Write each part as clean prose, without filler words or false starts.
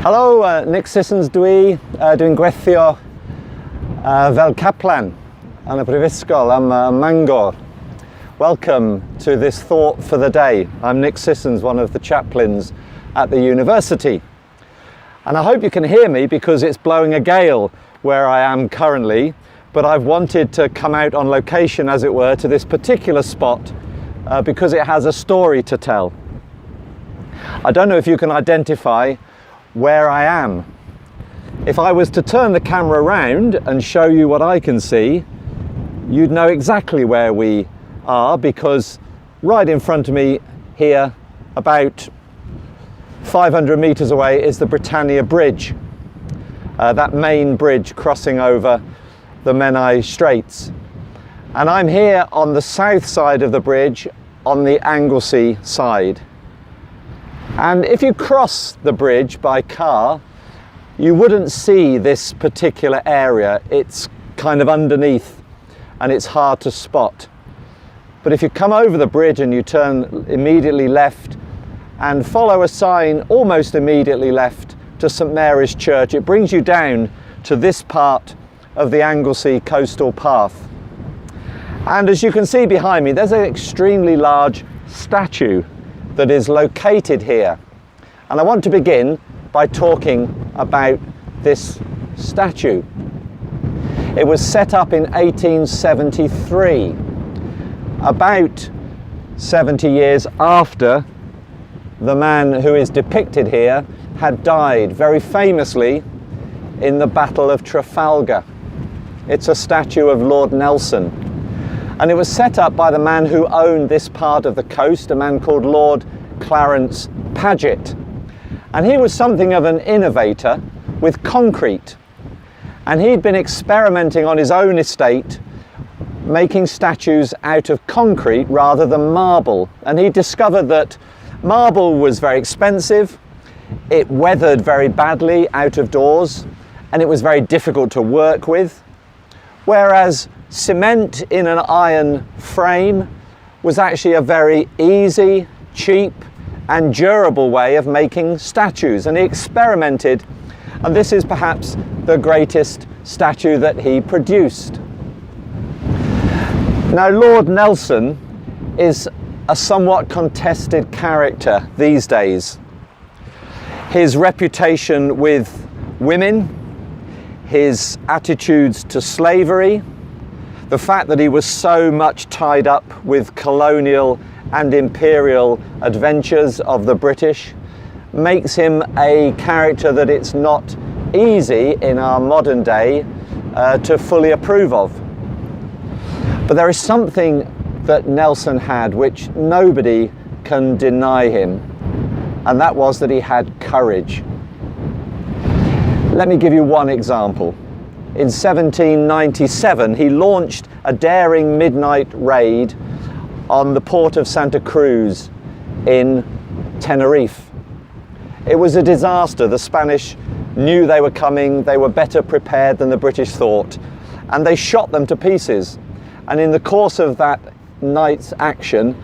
Helo, Nick Sissons dwi. Dwi'n gweithio fel caplan yn y Brifysgol am Mangor. Welcome to this thought for the day. I'm Nick Sissons, one of the chaplains at the university. And I hope you can hear me because it's blowing a gale where I am currently, but I've wanted to come out on location, as it were, to this particular spot because it has a story to tell. I don't know if you can identify where I am. If I was to turn the camera around and show you what I can see, you'd know exactly where we are, because right in front of me here, about 500 meters away, is the Britannia Bridge, that main bridge crossing over the Menai Straits. And I'm here on the south side of the bridge, on the Anglesey side. And if you cross the bridge by car, you wouldn't see this particular area. It's kind of underneath and it's hard to spot. But if you come over the bridge and you turn immediately left and follow a sign almost immediately left to St Mary's Church, it brings you down to this part of the Anglesey coastal path. And as you can see behind me, there's an extremely large statue that is located here. And I want to begin by talking about this statue. It was set up in 1873, about 70 years after the man who is depicted here had died very famously in the Battle of Trafalgar. It's a statue of Lord Nelson. And it was set up by the man who owned this part of the coast, a man called Lord Clarence Paget. And he was something of an innovator with concrete. And he'd been experimenting on his own estate, making statues out of concrete rather than marble. And he discovered that marble was very expensive, it weathered very badly out of doors, and it was very difficult to work with. Whereas cement in an iron frame was actually a very easy, cheap and durable way of making statues. And he experimented, and this is perhaps the greatest statue that he produced. Now, Lord Nelson is a somewhat contested character these days. His reputation with women, his attitudes to slavery, the fact that he was so much tied up with colonial and imperial adventures of the British makes him a character that it's not easy in our modern day to fully approve of. But there is something that Nelson had which nobody can deny him, and that was that he had courage. Let me give you one example. In 1797, he launched a daring midnight raid on the port of Santa Cruz in Tenerife. It was a disaster. The Spanish knew they were coming, they were better prepared than the British thought, and they shot them to pieces. And in the course of that night's action,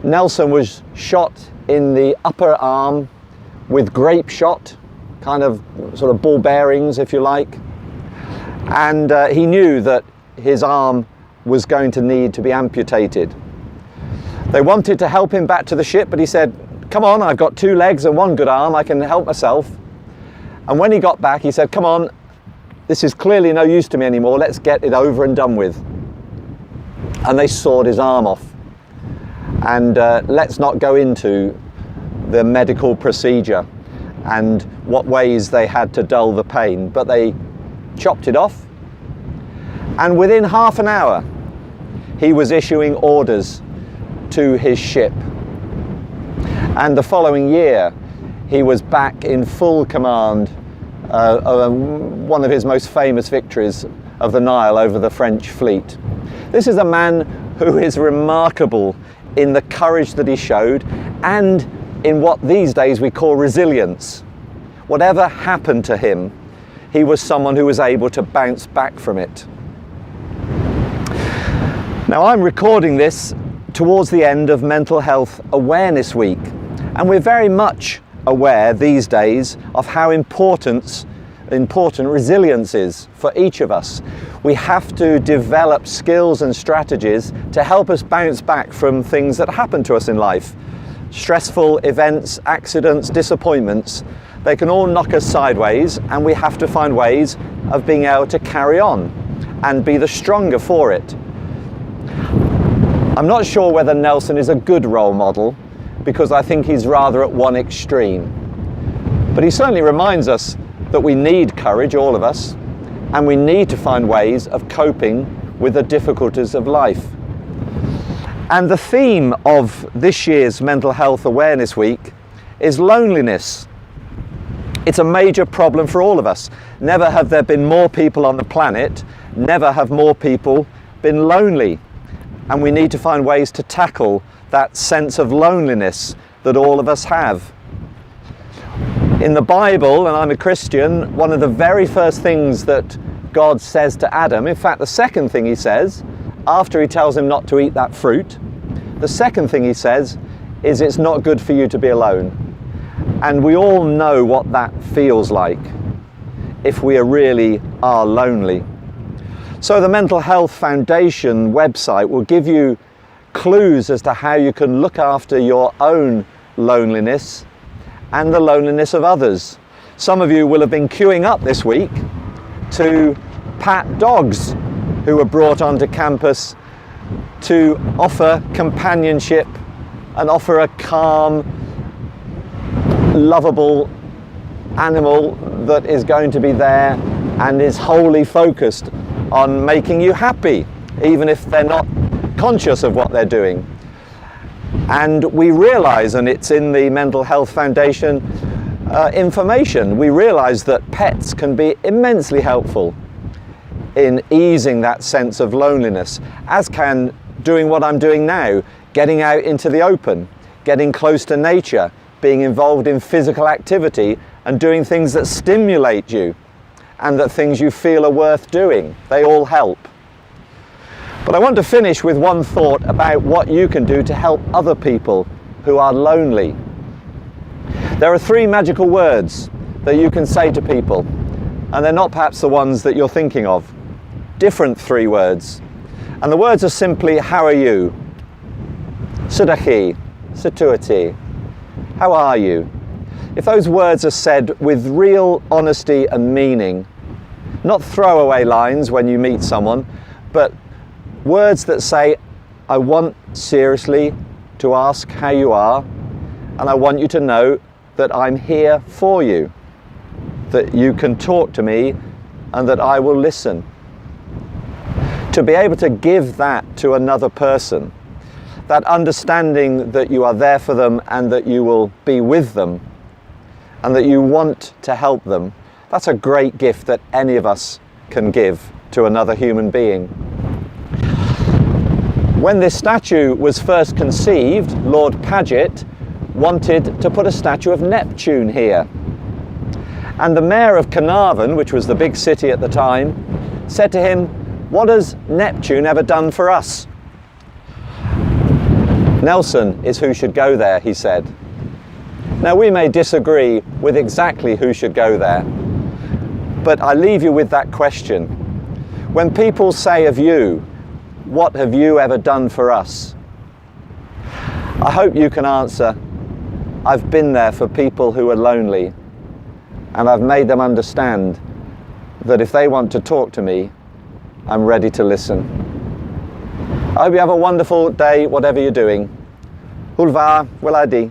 Nelson was shot in the upper arm with grape shot, kind of sort of ball bearings, if you like. And he knew that his arm was going to need to be amputated. They wanted to help him back to the ship, but he said, "Come on, I've got two legs and one good arm, I can help myself." And when he got back, he said, "Come on, this is clearly no use to me anymore, let's get it over and done with." And they sawed his arm off. And let's not go into the medical procedure and what ways they had to dull the pain, but they chopped it off. And within half an hour, he was issuing orders to his ship. And the following year, he was back in full command of one of his most famous victories of the Nile over the French fleet. This is a man who is remarkable in the courage that he showed and in what these days we call resilience. Whatever happened to him, he was someone who was able to bounce back from it. Now, I'm recording this towards the end of Mental Health Awareness Week, and we're very much aware these days of how important resilience is for each of us. We have to develop skills and strategies to help us bounce back from things that happen to us in life. Stressful events, accidents, disappointments, they can all knock us sideways, and we have to find ways of being able to carry on and be the stronger for it. I'm not sure whether Nelson is a good role model, because I think he's rather at one extreme. But he certainly reminds us that we need courage, all of us, and we need to find ways of coping with the difficulties of life. And the theme of this year's Mental Health Awareness Week is loneliness. It's a major problem for all of us. Never have there been more people on the planet, never have more people been lonely. And we need to find ways to tackle that sense of loneliness that all of us have. In the Bible, and I'm a Christian, one of the very first things that God says to Adam, in fact the second thing he says, after he tells him not to eat that fruit, the second thing he says is it's not good for you to be alone. And we all know what that feels like if we really are lonely. So the Mental Health Foundation website will give you clues as to how you can look after your own loneliness and the loneliness of others. Some of you will have been queuing up this week to pat dogs who were brought onto campus to offer companionship and offer a calm, lovable animal that is going to be there and is wholly focused on making you happy, even if they're not conscious of what they're doing. And we realize, and it's in the Mental Health Foundation information, we realize that pets can be immensely helpful in easing that sense of loneliness, as can doing what I'm doing now, getting out into the open, getting close to nature, being involved in physical activity and doing things that stimulate you and that things you feel are worth doing. They all help. But I want to finish with one thought about what you can do to help other people who are lonely. There are 3 magical words that you can say to people, and they're not perhaps the ones that you're thinking of. Different 3 words. And the words are simply, how are you? Sudachi, Situati. How are you? If those words are said with real honesty and meaning, not throwaway lines when you meet someone, but words that say, I want seriously to ask how you are, and I want you to know that I'm here for you, that you can talk to me and that I will listen. To be able to give that to another person, that understanding that you are there for them and that you will be with them and that you want to help them, that's a great gift that any of us can give to another human being. When this statue was first conceived, Lord Paget wanted to put a statue of Neptune here. And the mayor of Carnarvon, which was the big city at the time, said to him, "What has Neptune ever done for us?" Nelson is who should go there, he said. Now we may disagree with exactly who should go there, but I leave you with that question. When people say of you, "What have you ever done for us?" I hope you can answer, "I've been there for people who are lonely, and I've made them understand that if they want to talk to me, I'm ready to listen." I hope you have a wonderful day, whatever you're doing. Hulva, weladi.